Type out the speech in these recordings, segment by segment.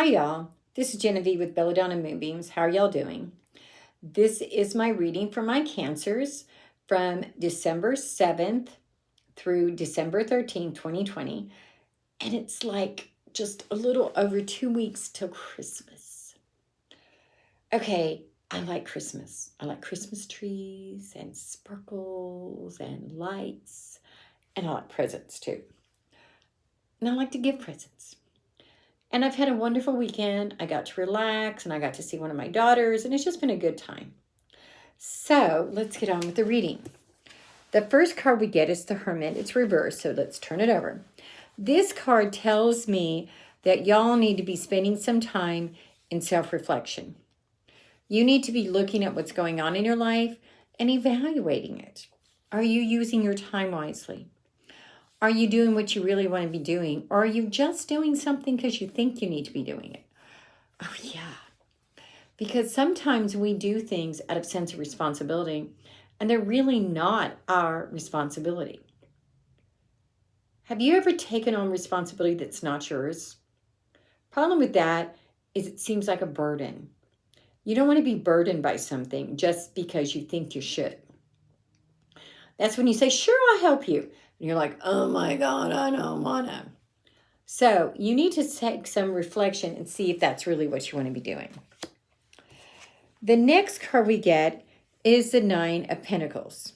y'all. This is Genevieve with Belladonna and Moonbeams. How are y'all doing? This is my reading for my Cancers from December 7th through December 13th, 2020. And it's like just a little over 2 weeks till Christmas. Okay, I like Christmas. I like Christmas trees and sparkles and lights. And I like presents too. And I like to give presents. And I've had a wonderful weekend. I got to relax and I got to see one of my daughters, and it's just been a good time. So let's get on with the reading. The first card we get is the Hermit. It's reversed, so let's turn it over. This card tells me that y'all need to be spending some time in self-reflection. You need to be looking at what's going on in your life and evaluating it. Are you using your time wisely? Are you doing what you really want to be doing? Or are you just doing something because you think you need to be doing it? Oh, yeah. Because sometimes we do things out of sense of responsibility, and they're really not our responsibility. Have you ever taken on responsibility that's not yours? Problem with that is it seems like a burden. You don't want to be burdened by something just because you think you should. That's when you say, sure, I'll help you. And you're like, oh my God, I don't want to. So you need to take some reflection and see if that's really what you want to be doing. The next card we get is the 9 of Pentacles.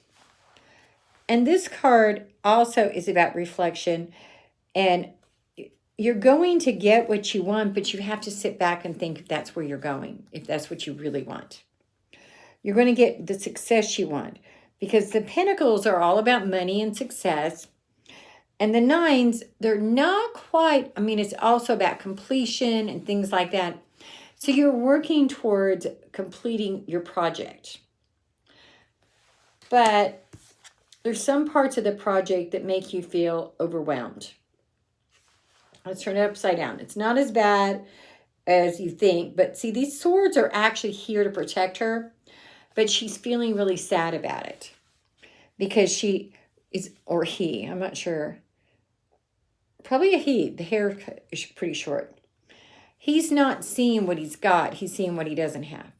And this card also is about reflection. And you're going to get what you want, but you have to sit back and think if that's where you're going, if that's what you really want. You're going to get the success you want. Because the Pentacles are all about money and success. And the 9s, they're not quite, it's also about completion and things like that. So you're working towards completing your project. But there's some parts of the project that make you feel overwhelmed. Let's turn it upside down. It's not as bad as you think. But see, these swords are actually here to protect her. But she's feeling really sad about it because she is, or he, I'm not sure. Probably a he. The hair is pretty short. He's not seeing what he's got. He's seeing what he doesn't have.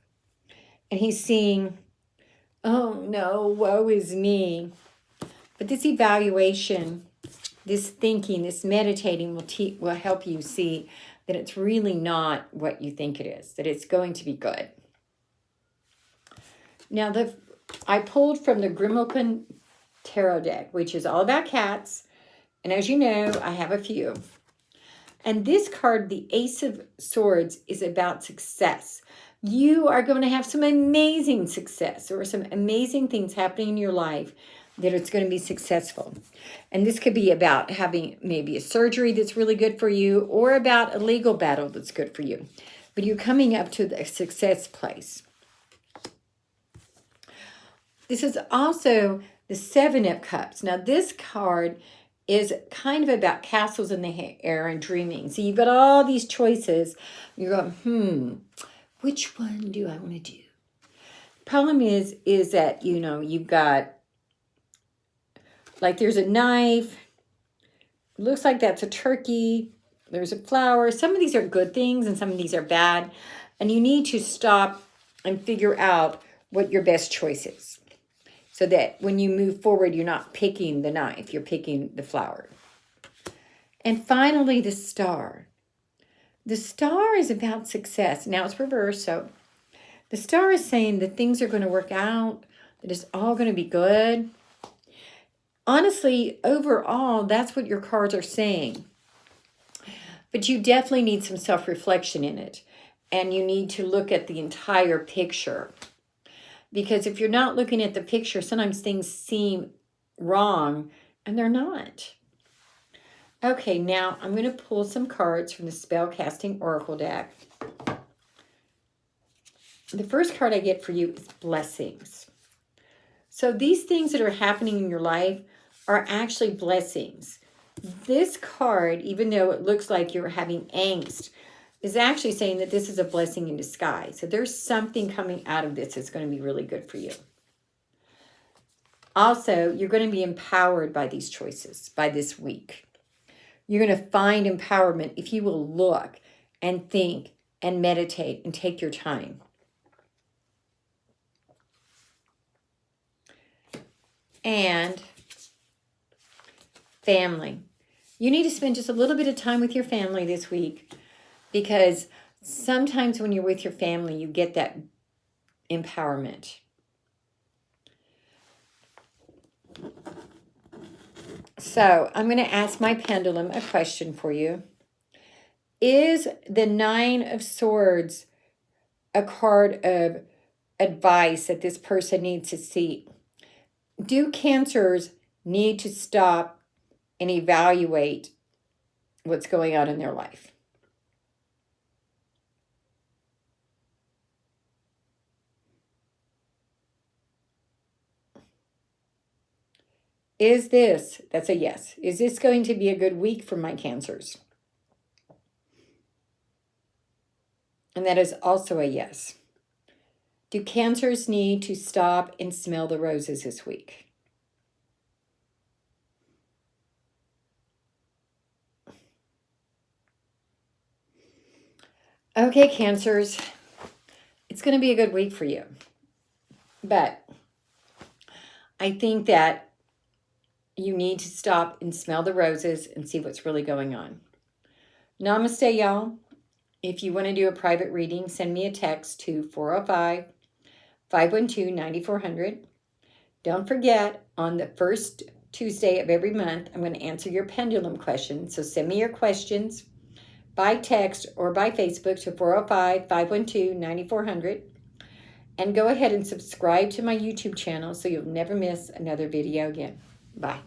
And he's seeing, oh no, woe is me. But this evaluation, this thinking, this meditating will help you see that it's really not what you think it is, that it's going to be good. Now, I pulled from the Grimalkin Tarot deck, which is all about cats. And as you know, I have a few. And this card, the Ace of Swords, is about success. You are going to have some amazing success or some amazing things happening in your life that it's going to be successful. And this could be about having maybe a surgery that's really good for you or about a legal battle that's good for you. But you're coming up to the success place. This is also the 7 of Cups. Now, this card is kind of about castles in the air and dreaming. So you've got all these choices. You're going, which one do I want to do? Problem is that, you've got, like there's a knife. It looks like that's a turkey. There's a flower. Some of these are good things and some of these are bad. And you need to stop and figure out what your best choice is. So that when you move forward, you're not picking the knife, you're picking the flower. And finally, the Star. The Star is about success. Now it's reversed, so the Star is saying that things are going to work out, that it's all going to be good. Honestly, overall, that's what your cards are saying. But you definitely need some self-reflection in it. And you need to look at the entire picture. Because if you're not looking at the picture, sometimes things seem wrong, and they're not. Okay, now I'm going to pull some cards from the Spellcasting Oracle deck. The first card I get for you is Blessings. So these things that are happening in your life are actually blessings. This card, even though it looks like you're having angst, is actually saying that this is a blessing in disguise. So there's something coming out of this that's going to be really good for you. Also, you're going to be empowered by these choices, by this week. You're going to find empowerment if you will look and think and meditate and take your time. And family. You need to spend just a little bit of time with your family this week, because sometimes when you're with your family, you get that empowerment. So I'm going to ask my pendulum a question for you. Is the Nine of Swords a card of advice that this person needs to seek? Do Cancers need to stop and evaluate what's going on in their life? Is this, that's a yes, is this going to be a good week for my Cancers? And that is also a yes. Do Cancers need to stop and smell the roses this week? Okay, Cancers, it's going to be a good week for you. But I think that you need to stop and smell the roses and see what's really going on. Namaste, y'all. If you want to do a private reading, send me a text to 405-512-9400. Don't forget, on the first Tuesday of every month, I'm going to answer your pendulum questions. So send me your questions by text or by Facebook to 405-512-9400. And go ahead and subscribe to my YouTube channel so you'll never miss another video again. Bye.